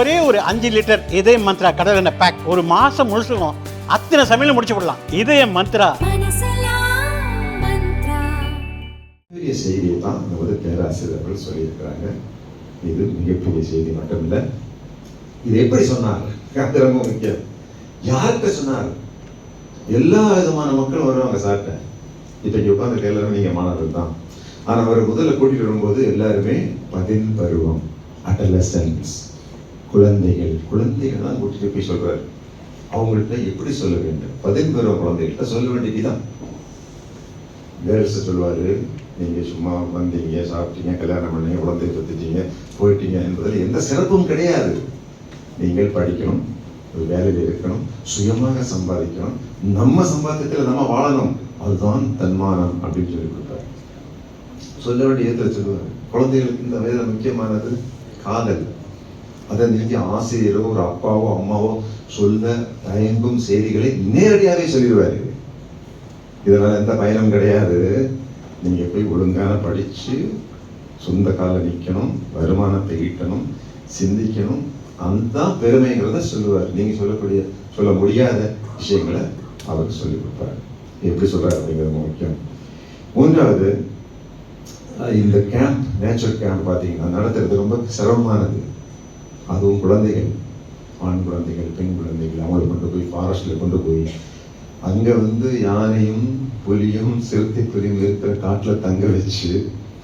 ஒரே ஒரு 5 லிட்டர் இதய மந்த்ரா கடல் எண்ணெய் பேக் ஒரு மாசம் முழுசுக்கும் அத்தனை சமையல முடிச்சு விடலாம். இதய மந்த்ரா. பெரிய செய்தியை தான் நமது பேராசிரியர்கள் சொல்லியிருக்கிறாங்க. இது மிகப்பெரிய செய்தி மட்டும் இல்லை. இது எப்படி சொன்னார்? அது ரொம்ப முக்கியம். யார்கிட்ட சொன்னார்? எல்லா விதமான மக்களும் வருவாங்க சார்ட்ட. இப்ப உட்கார்ந்து எல்லாரும் நீங்க மாணவர்கள் தான். ஆனா அவர் முதல்ல கூட்டிட்டு வரும்போது எல்லாருமே பதின் பருவம், அடலசன்ஸ், குழந்தைகள் தான் கூட்டிட்டு போய் சொல்றாரு. அவங்கள்ட்ட எப்படி சொல்ல வேண்டும்? பதின் பருவம் குழந்தைகள்கிட்ட சொல்ல வேண்டியதுதான். கேர்ள்ஸ் சொல்லுவாரு, நீங்க சும்மா வந்தீங்க, சாப்பிட்டீங்க, கல்யாணம் பண்ணீங்க, குழந்தை பத்துட்டீங்க, போயிட்டீங்க என்பதில் எந்த சிறப்பும் கிடையாது. நீங்கள் படிக்கணும், ஒரு வேலையில் இருக்கணும், சுயமாக சம்பாதிக்கணும், நம்ம சம்பாத்தியத்தில் நம்ம வாழணும், அதுதான் தன்மானம் அப்படின்னு சொல்லி கொடுப்பாரு. சொல்ல வேண்டிய இடத்துல சொல்லுவார். குழந்தைகளுக்கு இந்த வயதில் முக்கியமானது காதல். அதை நீங்க ஆசிரியரோ ஒரு அப்பாவோ அம்மாவோ சொல்ல தயங்கும் செய்திகளை நேரடியாகவே சொல்லிடுவாரு. இதனால எந்த பயனும் கிடையாது. நீங்க போய் ஒழுங்கான படிச்சு சொந்த கால நிற்கணும், வருமானத்தை ஈட்டணும், சிந்திக்கணும், அந்த பெருமைங்கிறத சொல்லுவார். நீங்க சொல்ல முடியாத விஷயங்களை அவருக்கு சொல்லிக் கொடுப்பாரு. எப்படி சொல்றாரு அப்படிங்கிறது முக்கியம். மூன்றாவது, இந்த கேம்ப், நேச்சர் கேம்ப் பார்த்தீங்கன்னா நடத்துறது ரொம்ப சிரமமானது. அதுவும் குழந்தைகள், ஆண் குழந்தைகள், பெண் குழந்தைகள், அவங்களை கொண்டு போய் ஃபாரஸ்ட்ல கொண்டு போய் அங்க யானையும் புலியும் சிறுத்தை புலியும் இருக்கிற காட்டுல தங்க வச்சு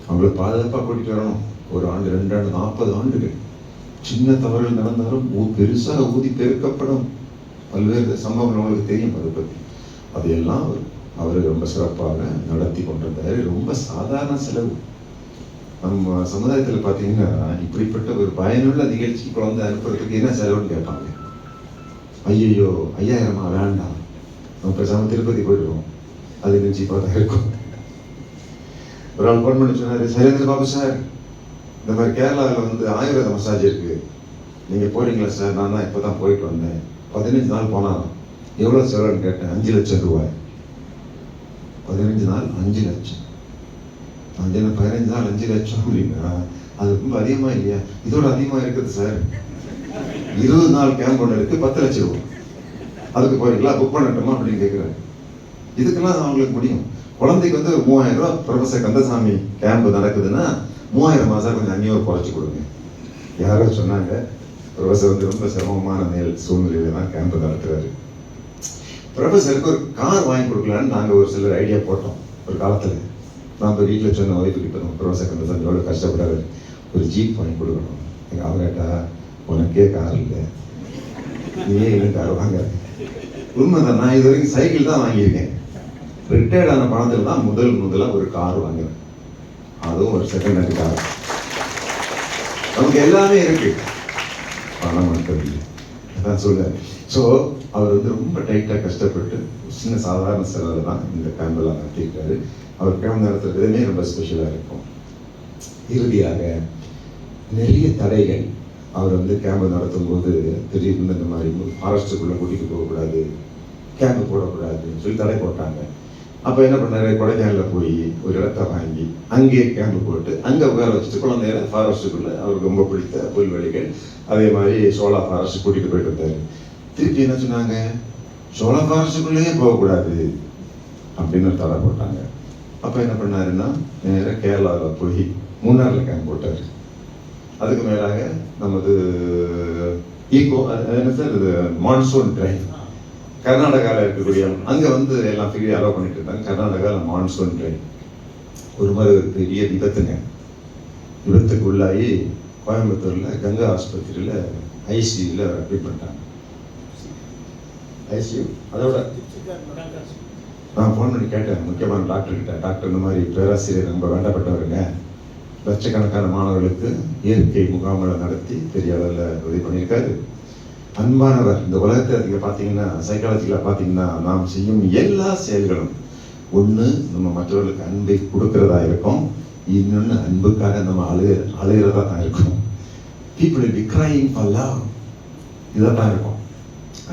அவங்களை பாதுகாப்பா கூட்டிட்டு வரணும். ஒரு ஆண்டு, 2 ஆண்டு, 40 ஆண்டுகள். சின்ன தவறுகள் நடந்தாலும் பெருசாக ஊதி பெருக்கப்படும். பல்வேறு சம்பவங்கள் அவங்களுக்கு தெரியும். அதை பத்தி அதையெல்லாம் அவர் ரொம்ப சிறப்பாக நடத்தி கொண்டிருந்தாரு. ரொம்ப சாதாரண செலவு. நம்ம சமுதாயத்தில் பார்த்தீங்கன்னா இப்படிப்பட்ட ஒரு பயனுள்ள நிகழ்ச்சி குழந்தை அனுப்புறதுக்கு என்ன செலவுன்னு கேட்பாங்க. ஐயோ 5000 வேண்டாம், நம்ம பேசாம திருப்பதி போயிடுவோம், அது நினைச்சு பார்த்தா இருக்கும். ஒரு ஆள் ஃபோன் பண்ணி சொன்னாரு, சைலேந்திர பாபு சார், இந்த மாதிரி கேரளாவில் ஆயுர்வேத மசாஜ் இருக்கு, நீங்க போறீங்களா சார்? நான் தான் இப்பதான் போயிட்டு வந்தேன். 15 நாள் போனாலும் எவ்வளவு செலவுன்னு கேட்டேன். 5 லட்சம் ரூபாய். 15 நாள் 5 லட்சம். 15 நாள் 5 லட்சம் அப்படின்னா அது ரொம்ப அதிகமா இல்லையா? இதோட அதிகமா இருக்குது சார். 20 நாள் கேம்ப் ஒன்று இருக்கு, 10 லட்சம் ரூபாய். அதுக்கு போறீங்களா, புக் பண்ணட்டுமா அப்படின்னு கேட்குறாரு. இதுக்கெல்லாம் அவங்களுக்கு முடியும். குழந்தைக்கு ஒரு 3000 ரூபாய் ப்ரொஃபசர் கந்தசாமி கேம்ப் நடக்குதுன்னா 3000 மாசம் கொஞ்சம் அந்நியோர் குறைச்சி கொடுங்க. யாரோ சொன்னாங்க, ப்ரொஃபசர் ரொம்ப சிரமமான சூழ்நிலையில தான் கேம்ப் நடத்துறாரு. ப்ரொஃபசருக்கு ஒரு கார் வாங்கி கொடுக்கலான்னு நாங்கள் ஒரு சிலர் ஐடியா போட்டோம். ஒரு காலத்தில் நான் இப்போ வீட்டில் சொன்ன ஒய்ஃபு கிட்ட, ப்ரொஃபசர் கந்தசாமி எவ்வளோ கஷ்டப்படாரு, ஒரு ஜீப் வாங்கி கொடுக்கணும். எங்கள் அவர் கேட்டா, உனக்கே கார் இல்லை, நீயே இன்னும் கார் வாங்க. உண்மைதான், நான் இது வரைக்கும் சைக்கிள் தான் வாங்கியிருக்கேன். ரிட்டையர்ட் ஆன பணத்தில் தான் முதலாக ஒரு கார் வாங்குறேன். அதுவும் ஒரு செகண்ட் ஹேண்ட் கார். நமக்கு எல்லாமே இருக்கு, பணம் மட்டும் இல்லை. அதான் சொல்றாரு. ஸோ அவர் ரொம்ப டைட்டாக கஷ்டப்பட்டு சின்ன சாதாரண செலவில் தான் இந்த கேம்பெல்லாம் நடத்தியிருக்காரு. அவர் கேம்ப் நடத்துகிற விதமே ரொம்ப ஸ்பெஷலாக இருக்கும். இறுதியாக நிறைய தடைகள். அவர் கேம்ப் நடத்தும் போது திடீர்னு இந்த மாதிரி ஃபாரஸ்ட்டுக்குள்ளே கூட்டிகிட்டு போகக்கூடாது, கேம்ப் போடக்கூடாதுன்னு சொல்லி தடை போட்டாங்க. அப்போ என்ன பண்ணாரு, கொடைக்கானலில் போய் ஒரு இடத்த வாங்கி அங்கேயே கேம்ப் போட்டு அங்கே உட்கார வச்சுட்டு குழந்தைய ஃபாரஸ்ட்டுக்குள்ளே அவருக்கு ரொம்ப பிடித்த புல்வெளிகள், அதே மாதிரி சோலா ஃபாரஸ்ட் கூட்டிகிட்டு போயிட்டு வந்தாரு. திருப்பி என்ன சொன்னாங்க, சோலா ஃபாரஸ்ட்டுக்குள்ளேயே போகக்கூடாது அப்படின்னு தடை போட்டாங்க. அப்போ என்ன பண்ணாருன்னா நேராக கேரளாவில் போய் மூணாரில் கேம்ப் போட்டார். அதுக்கு மேலாக நமது என்ன சார் இது மான்சூன் ட்ரைன், கர்நாடகாவில் இருக்கக்கூடிய அங்கே எல்லாம் ஃப்ரீ அலோவ் பண்ணிட்டு இருந்தாங்க. கர்நாடகாவில் மான்சூன் ட்ரெயின் ஒரு மாதிரி ஒரு பெரிய விபத்துக்கு உள்ளாகி கோயம்புத்தூரில் கங்கா ஆஸ்பத்திரியில் ஐசியூவில் அட்மிட் பண்ணிட்டாங்க. ஐசியூ அதோட நான் ஃபோன் பண்ணி கேட்டேன் முக்கியமான டாக்டர்கிட்ட, டாக்டர் இந்த மாதிரி பேராசிரியர் ரொம்ப வேண்டப்பட்டவருங்க, லட்சக்கணக்கான மாணவர்களுக்கு இயற்கை முகாம்களை நடத்தி பெரிய அளவில் உதவி பண்ணியிருக்காரு, அன்பானவர். இந்த உலகத்தை நீங்கள் பார்த்தீங்கன்னா சைக்காலஜிக்கலாக பார்த்தீங்கன்னா நாம் செய்யும் எல்லா செயல்களும் ஒன்று நம்ம மற்றவர்களுக்கு அன்பை கொடுக்கறதா இருக்கும், இன்னொன்று அன்புக்காக நம்ம அழுகிறதா தான் இருக்கும். People will be crying for love, இதாக தான் இருக்கும்.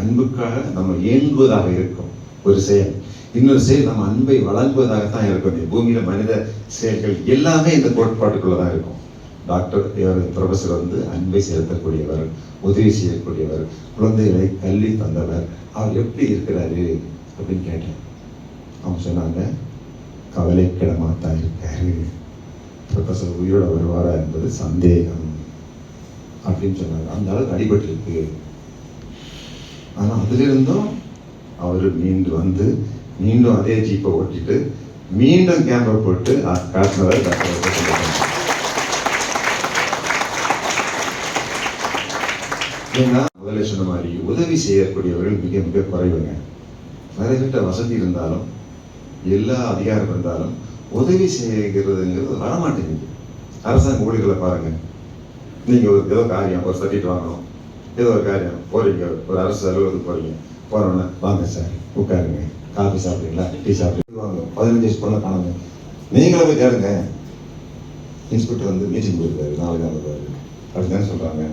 அன்புக்காக நம்ம ஏங்குவதாக இருக்கும் ஒரு செயல், இன்னொரு செயல் நம்ம அன்பை வழங்குவதாகத்தான் இருக்கும். பூமியில மனித செயல்கள் எல்லாமே இந்த கோட்பாட்டுக்குள்ளதான் இருக்கும். டாக்டர் ப்ரொஃபஸர் வந்து அன்பை செலுத்தக்கூடியவர், உதவி செய்யக்கூடியவர், குழந்தைகளை கல்வி தந்தவர், அவர் எப்படி இருக்கிறாரு அப்படின்னு கேட்டேன். அவங்க சொன்னாங்க, கவலைக்கிடமாத்தான் இருக்காரு, ப்ரொஃபஸர் உயிரோட வருவாரா என்பது சந்தேகம் அப்படின்னு சொன்னாங்க. அந்த அளவுக்கு அடிபட்டு இருக்கு. ஆனால் அதிலிருந்தும் அவர் மீண்டு வந்து மீண்டும் அதே ஜீப்பை ஓட்டிட்டு மீண்டும் கேமரா போட்டு காட்டினவர் டாக்டர். ஏன்னா முதல்ல சொன்ன மாதிரி உதவி செய்யக்கூடியவர்கள் மிக மிக குறைவுங்க. நிறைய பேர்ட்ட வசதி இருந்தாலும் எல்லா அதிகாரம் இருந்தாலும் உதவி செய்கிறதுங்கிறது வரமாட்டேங்குது. அரசாங்க ஊழியர்களை பாருங்க, நீங்க ஏதோ காரியம் ஒரு சர்டிஃபிகேட் வாங்கணும், ஏதோ ஒரு காரியம் போறீங்க, ஒரு அரசு அலுவலகத்துக்கு போறீங்க, போறோன்னா வாங்க சார் உட்காருங்க, காஃபி சாப்பிட்றீங்களா, டீ சாப்பிட்றீங்க, 15 வயசு பொண்ணை காணுங்க, நீங்களே போய் தேடுங்க, இன்ஸ்பெக்டர் வந்து மீட்டிங் போயிருக்காரு, நாளைக்கு தான் வருவாரு அப்படின்னு சொல்றாங்க.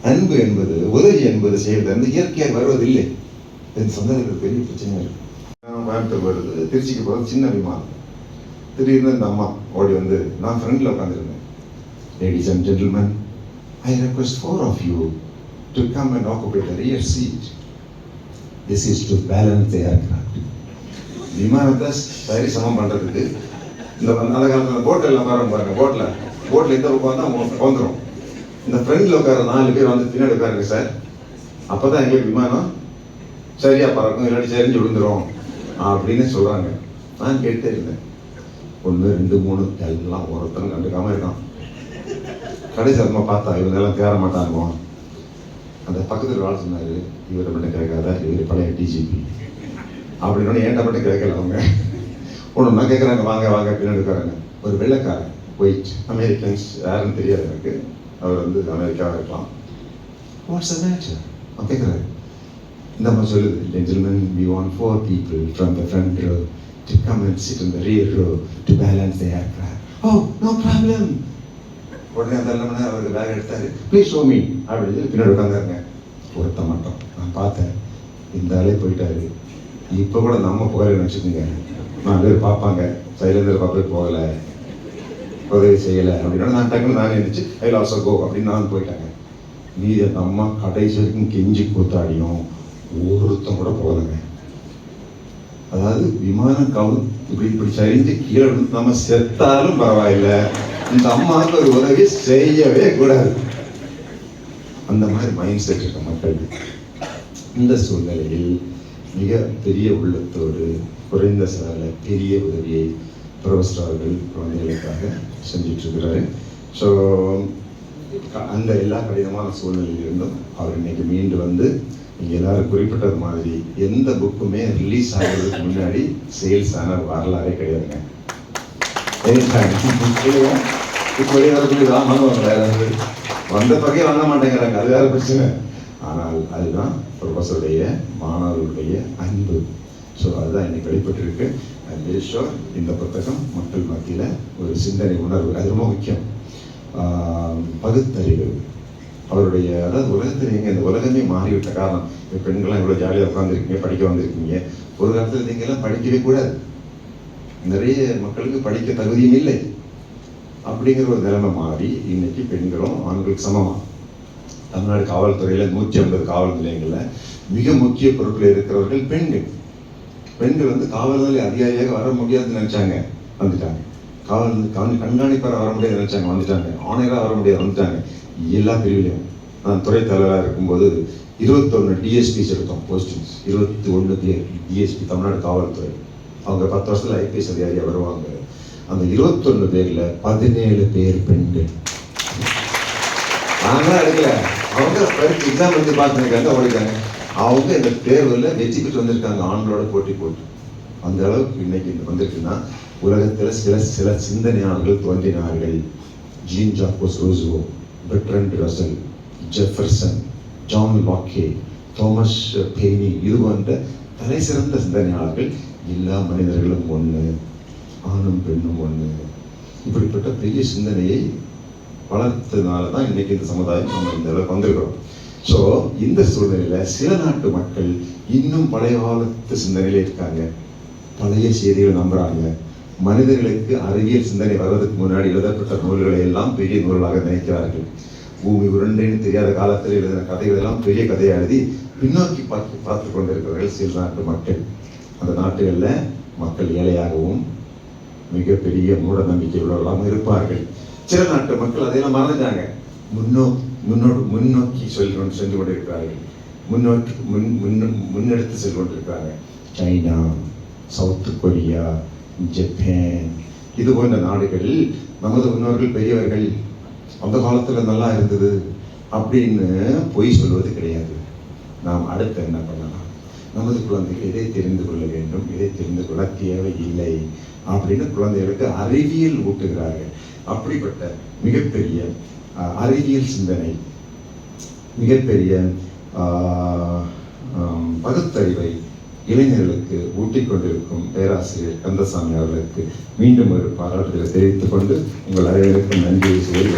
அன்பு என்பது, உதவி என்பது செய்யறது வந்து இயற்கையாக வருவதில்லை. இது சொந்தங்களுக்கு பெரிய பிரச்சனையா இருக்கு. கோயம்புத்தூர் வருது, திருச்சிக்கு போகிறது சின்ன விமானம். திடீர்னு இந்த அம்மா ஓடி வந்து, நான் ஃப்ரெண்டில் உட்காந்துருந்தேன். Ladies and gentlemen, I request 4 of you to come and occupy the rear seat. This is to balance the aircraft. விமானத்தை சரி சமம் பண்ணுறதுக்கு இந்த அந்த காலத்தில் போட்டில் எல்லாம் பாருங்க, போட்டில் இந்த பக்கம் தான் வந்துடும். இந்த ஃப்ரெண்டில் உட்கார 4 பேர் வந்து பின்னாடி உட்காருங்க சார், அப்போ தான் எங்களுக்கு விமானம் சரியாக பறக்கும், இல்லாட்டி சரிஞ்சு விழுந்துடும் அப்படின்னு சொல்கிறாங்க. நான் கேட்டே இருந்தேன். 1 2 3 எல்லாம் ஒருத்தரும் கண்டுக்காமல் இருக்கான். கடைசி அம்மா பார்த்தா இவங்கெல்லாம் தேர மாட்டாங்க. அந்த பக்கத்தில் வாழ் சொன்னார், இவரை மட்டும் கேட்காத, இவர் பழைய டிஜிபி அப்படின்னு. ஏன்டா மட்டும் கேட்கல அவங்க ஒன்றுனா கேட்குறாங்க, வாங்க வாங்க பின்னாடி உட்காராங்க. ஒரு வெள்ளைக்காரன், ஒயிட் அமெரிக்கன்ஸ் யாருன்னு தெரியாது எனக்கு, அவர் வந்து அமெரிக்காவாக இருக்கலாம். வாட்ஸ் த மேட்டர் அவன் கேட்குறாரு. இந்த மாதிரி சொல்லுது, gentlemen, we want 4 people from the front row to come and sit in the rear row to balance the aircraft. Oh, no problem. உடனே அந்த எல்லாமே அவருக்கு பேக் எடுத்தாரு. ப்ளீஸ் ஷோ மீ அப்படின்னு பின்னாடி உட்காந்துருங்க. ஒருத்த மட்டும் நான் பார்த்தேன், இந்த ஆளே போயிட்டாரு. இப்போ கூட நம்ம போகலன்னு வச்சுக்கோங்க, 4 பேர் பார்ப்பாங்க, சைலேருந்து பார்த்து போகலை, உதவி செய்யலை அப்படின்னா நான் டக்குன்னு நானே இருந்துச்சு ஐ வில் ஆல்சோ கோ அப்படின்னு நான் போயிட்டாங்க. மீதி அந்த அம்மா கடைசி வரைக்கும் கெஞ்சி கூத்தாடியும் ஒருத்தம் கூட போகலைங்க. அதாவது விமானம் இப்படி சரிஞ்சு கீழே விழுந்து நம்ம செத்தாலும் பரவாயில்லை, இந்த அம்மாவுக்கு ஒரு உதவி செய்யவே கூடாது. அந்த மாதிரி மைண்ட் செட் இருக்க மக்களுக்கு. இந்த சூழ்நிலையில் மிக பெரிய உள்ளத்தோடு குறைந்த செலவில் பெரிய உதவியை ப்ரொஃபஸர் அவர்கள் குழந்தைகளுக்காக செஞ்சுட்டு இருக்கிறாரு. ஸோ அந்த எல்லா கடினமான சூழ்நிலையிலிருந்தும் அவர் இன்னைக்கு மீண்டு வந்து, நீங்கள் எல்லாரும் குறிப்பிட்டது மாதிரி எந்த புக்குமே ரிலீஸ் ஆகிறதுக்கு முன்னாடி சேல்ஸ் ஆன வரலாறே கிடையாதுங்க. இப்போ வெளியே வாங்குவாங்க, வேற வந்த பிறகே வாங்க மாட்டேங்கிறாங்க, அது வேற பிரச்சனை. ஆனால் அதுதான் ப்ரொஃபஸருடைய மாணவர்களுடைய அன்பு. ஸோ அதுதான் இன்னைக்கு வெளிப்பட்டிருக்கு. இந்த புத்தகம் மக்கள் மத்தியில் ஒரு சிந்தனை உணர்வு, அது ரொம்ப முக்கியம். பகுத்தறிவு அவருடைய, அதாவது உலகத்தில் நீங்கள் இந்த உலகமே மாறிவிட்ட காரணம், பெண்கள்லாம் இவ்வளோ ஜாலியாக உட்காந்துருக்கீங்க, படிக்க வந்திருக்கீங்க. ஒரு காலத்தில் நீங்கள்லாம் படிக்கவே கூடாது, நிறைய மக்களுக்கு படிக்க தகுதியும் இல்லை அப்படிங்கிற ஒரு நிலைமை மாறி இன்னைக்கு பெண்களும் ஆண்களுக்கு சமமாக. தமிழ்நாடு காவல்துறையில் 150 காவல் நிலையங்களில் மிக முக்கிய பொறுப்பில் இருக்கிறவர்கள் பெண்கள். பெண்கள் வந்து காவல் நிலைய அதிகாரியாக வர முடியாதுன்னு நினைச்சாங்க, வந்துட்டாங்க. காவல் கண்காணிப்பாக வர முடியாது நினைச்சாங்க, வந்துட்டாங்க. ஆணையராக வர முடியாது, வந்துட்டாங்க. எல்லா பிரிவிலையும் நான் துறை தலைவராக இருக்கும்போது 21 டிஎஸ்பிஸ் எடுத்தோம் போஸ்டிங்ஸ். 21 பேர் டிஎஸ்பி தமிழ்நாடு காவல்துறை. அவங்க 10 வருஷத்துல ஐபிஎஸ் அதிகாரியாக வருவாங்க. அந்த 21 பேர்ல 17 பேர் பெண்கள். நாங்களாம் எடுக்கல, அவங்க எக்ஸாம் வந்து பாஸ் பண்ணிருக்காங்க, ஓடிட்டாங்க. அவங்க இந்த தேர்வில் வெற்றி பெற்று வந்திருக்காங்க, ஆண்களோட போட்டி போட்டு. அந்த அளவுக்கு இன்னைக்கு வந்திருக்குன்னா உலகத்தில் சில சிந்தனையாளர்கள் தோன்றினார்கள். Jean Jacques Rousseau, Bertrand Russell, Jefferson, John Locke, Thomas Paine, இது போன்ற தலை சிறந்த சிந்தனையாளர்கள். எல்லா மனிதர்களும் ஒன்று, ஆணும் பெண்ணும் ஒன்று, இப்படிப்பட்ட பெரிய சிந்தனையை வளர்த்ததுனால தான் இன்னைக்கு இந்த சமுதாயம் நம்ம இந்த அளவுக்கு வந்திருக்கிறோம். ஸோ இந்த சூழ்நிலையில் சில நாட்டு மக்கள் இன்னும் பழைய காலத்து சிந்தனையிலே இருக்காங்க, பழைய செய்திகளை நம்புறாங்க, மனிதர்களுக்கு அறிவியல் சிந்தனை வர்றதுக்கு முன்னாடி எழுதப்பட்ட நூல்களை எல்லாம் பெரிய நூல்களாக நினைக்கிறார்கள். பூமி உருண்டைன்னு தெரியாத காலத்தில் எழுதின கதைகள் எல்லாம் பெரிய கதையை எழுதி பின்னோக்கி பார்த்து கொண்டிருக்கிறார்கள் சில நாட்டு மக்கள். அந்த நாட்டுகளில் மக்கள் ஏழையாகவும் மிகப்பெரிய மூட நம்பிக்கை உள்ளவர்களாகவும் இருப்பார்கள். சில நாட்டு மக்கள் அதையெல்லாம் மறந்துட்டாங்க. முன்னோக்கி சென்று கொண்டிருக்கிறார்கள். முன்னெடுத்து சென்று கொண்டிருக்கிறாங்க. சைனா, சவுத் கொரியா, ஜப்பான் இது போன்ற நாடுகளில் நமது முன்னோர்கள் பெரியவர்கள் அந்த காலத்தில் நல்லா இருந்தது அப்படின்னு பொய் சொல்வது கிடையாது. நாம் அடுத்து என்ன பண்ணலாம்? நமது குழந்தைகள் இதை தெரிந்து கொள்ள வேண்டும், இதை தெரிந்து கொள்ள தேவையில்லை அப்படின்னு குழந்தைகளுக்கு அறிவியல் ஊட்டுகிறார்கள். அப்படிப்பட்ட மிகப்பெரிய அறிவியல் சிந்தனை, மிகப்பெரிய பகுத்தறிவை இளைஞர்களுக்கு ஊட்டிக் கொண்டிருக்கும் பேராசிரியர் கந்தசாமி அவர்களுக்கு மீண்டும் ஒரு பாராட்டுதலை தெரிவித்துக் கொண்டு உங்கள் அனைவருக்கும் நன்றியை சொல்லி